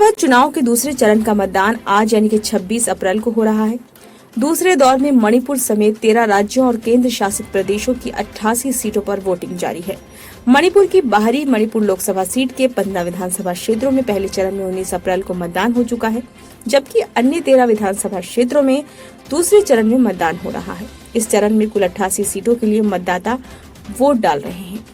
लोकसभा चुनाव के दूसरे चरण का मतदान आज यानी कि 26 अप्रैल को हो रहा है। दूसरे दौर में मणिपुर समेत 13 राज्यों और केंद्र शासित प्रदेशों की 88 सीटों पर वोटिंग जारी है। मणिपुर की बाहरी मणिपुर लोकसभा सीट के 15 विधानसभा क्षेत्रों में पहले चरण में 19 अप्रैल को मतदान हो चुका है, जबकि अन्य 13 विधानसभा क्षेत्रों में दूसरे चरण में मतदान हो रहा है। इस चरण में कुल 88 सीटों के लिए मतदाता वोट डाल रहे हैं।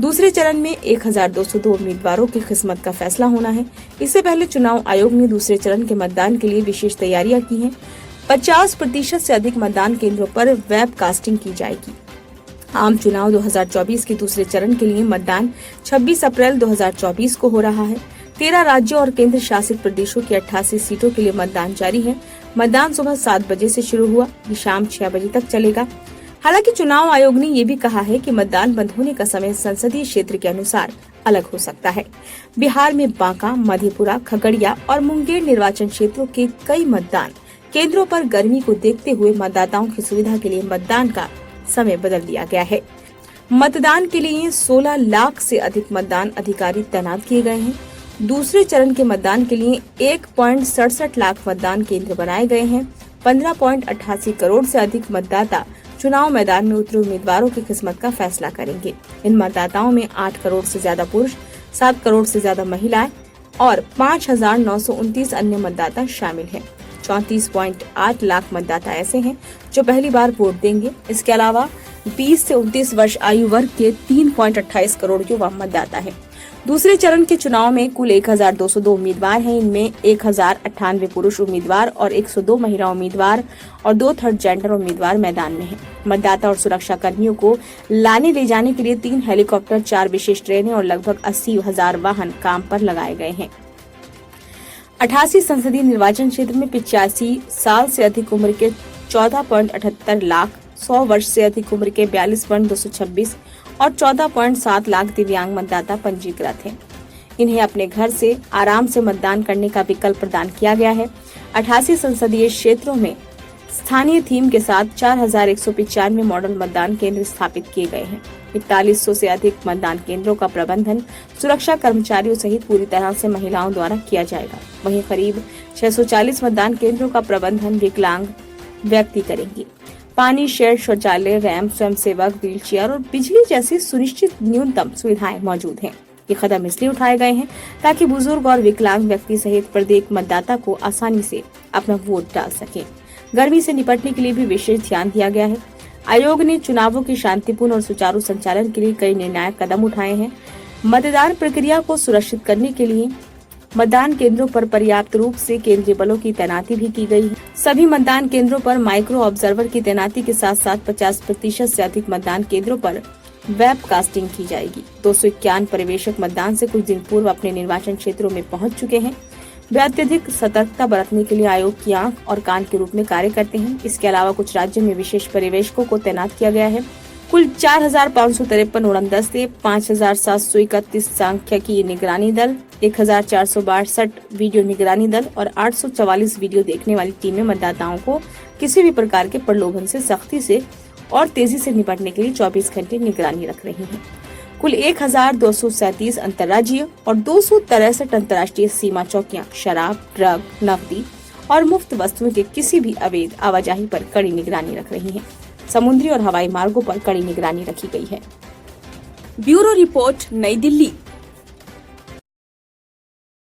दूसरे चरण में 1202 उम्मीदवारों की किस्मत का फैसला होना है। इससे पहले चुनाव आयोग ने दूसरे चरण के मतदान के लिए विशेष तैयारियां की हैं। 50% से अधिक मतदान केंद्रों पर वेब कास्टिंग की जाएगी। आम चुनाव 2024 के दूसरे चरण के लिए मतदान 26 अप्रैल 2024 को हो रहा है। 13 राज्यों और केंद्र शासित प्रदेशों की 88 सीटों के लिए मतदान जारी है। मतदान सुबह 7 बजे से शुरू हुआ, ये शाम 6 बजे तक चलेगा। हालांकि चुनाव आयोग ने ये भी कहा है कि मतदान बंद होने का समय संसदीय क्षेत्र के अनुसार अलग हो सकता है। बिहार में बांका, मधेपुरा, खगड़िया और मुंगेर निर्वाचन क्षेत्रों के कई मतदान केंद्रों पर गर्मी को देखते हुए मतदाताओं की सुविधा के लिए मतदान का समय बदल दिया गया है। मतदान के लिए 16 लाख से अधिक मतदान अधिकारी तैनात किए गए हैं। दूसरे चरण के मतदान के लिए 1.67 लाख मतदान केंद्र बनाए गए हैं। 15.88 करोड़ से अधिक मतदाता चुनाव मैदान में उतरे उम्मीदवारों की किस्मत का फैसला करेंगे। इन मतदाताओं में 8 करोड़ से ज्यादा पुरुष, 7 करोड़ से ज्यादा महिलाएं और 5,929 अन्य मतदाता शामिल हैं। 34.8 लाख मतदाता ऐसे हैं जो पहली बार वोट देंगे। इसके अलावा 20 से 29 वर्ष आयु वर्ग के 3.28 करोड़ युवा मतदाता हैं। दूसरे चरण के चुनाव में कुल 1202 उम्मीदवार हैं। इनमें 1098 पुरुष उम्मीदवार और 102 महिला उम्मीदवार और 2 थर्ड जेंडर उम्मीदवार मैदान में हैं। मतदाता और सुरक्षा कर्मियों को लाने ले जाने के लिए 3 हेलीकॉप्टर, 4 विशेष ट्रेनें और लगभग 80,000 वाहन काम पर लगाए गए हैं। 88 संसदीय निर्वाचन क्षेत्र में 85 साल से अधिक उम्र के 14.78 लाख, 100 वर्ष से अधिक उम्र के 42.226 और 14.7 लाख दिव्यांग मतदाता पंजीकृत हैं। इन्हें अपने घर से आराम से मतदान करने का विकल्प प्रदान किया गया है। 88 संसदीय क्षेत्रों में स्थानीय थीम के साथ 4195 मॉडल मतदान केंद्र स्थापित किए गए हैं। 4100 से अधिक मतदान केंद्रों का प्रबंधन सुरक्षा कर्मचारियों सहित पूरी तरह से महिलाओं द्वारा किया जाएगा। वहीं करीब 640 मतदान केंद्रों का प्रबंधन विकलांग व्यक्ति करेंगे। पानी, शेड, शौचालय, रैंप, स्वयंसेवक, व्हीलचेयर और बिजली जैसी सुनिश्चित न्यूनतम सुविधाएं मौजूद हैं। ये कदम इसलिए उठाए गए हैं ताकि बुजुर्ग और विकलांग व्यक्ति सहित प्रत्येक मतदाता को आसानी से अपना वोट डाल सके। गर्मी से निपटने के लिए भी विशेष ध्यान दिया गया है। आयोग ने चुनावों की शांतिपूर्ण और सुचारू संचालन के लिए कई निर्णायक कदम उठाए हैं। मतदान प्रक्रिया को सुरक्षित करने के लिए मतदान केंद्रों पर पर्याप्त रूप से केंद्रीय बलों की तैनाती भी की गई है। सभी मतदान केंद्रों पर माइक्रो ऑब्जर्वर की तैनाती के साथ साथ 50% से अधिक मतदान केंद्रों पर वेब कास्टिंग की जाएगी। 251 पर्यवेक्षक मतदान से कुछ दिन पूर्व अपने निर्वाचन क्षेत्रों में पहुंच चुके हैं। वे अत्यधिक सतर्कता बरतने के लिए आयोग की आंख और कान के रूप में कार्य करते हैं। इसके अलावा कुछ राज्यों में विशेष पर्यवेक्षकों को तैनात किया गया है। कुल 4,553 उड़नदस्ते, 5,731 सांख्यिकी निगरानी दल, 1,462 वीडियो निगरानी दल और 844 वीडियो देखने वाली टीमें मतदाताओं को किसी भी प्रकार के प्रलोभन से सख्ती से और तेजी से निपटने के लिए 24 घंटे निगरानी रख रही हैं। कुल 1,237 अंतर्राज्यीय और 263 अंतर्राष्ट्रीय सीमा चौकियां शराब, ड्रग, नकदी और मुफ्त वस्तुओं के किसी भी अवैध आवाजाही पर कड़ी निगरानी रख रही हैं। समुद्री और हवाई मार्गों पर कड़ी निगरानी रखी गई है। ब्यूरो रिपोर्ट, नई दिल्ली।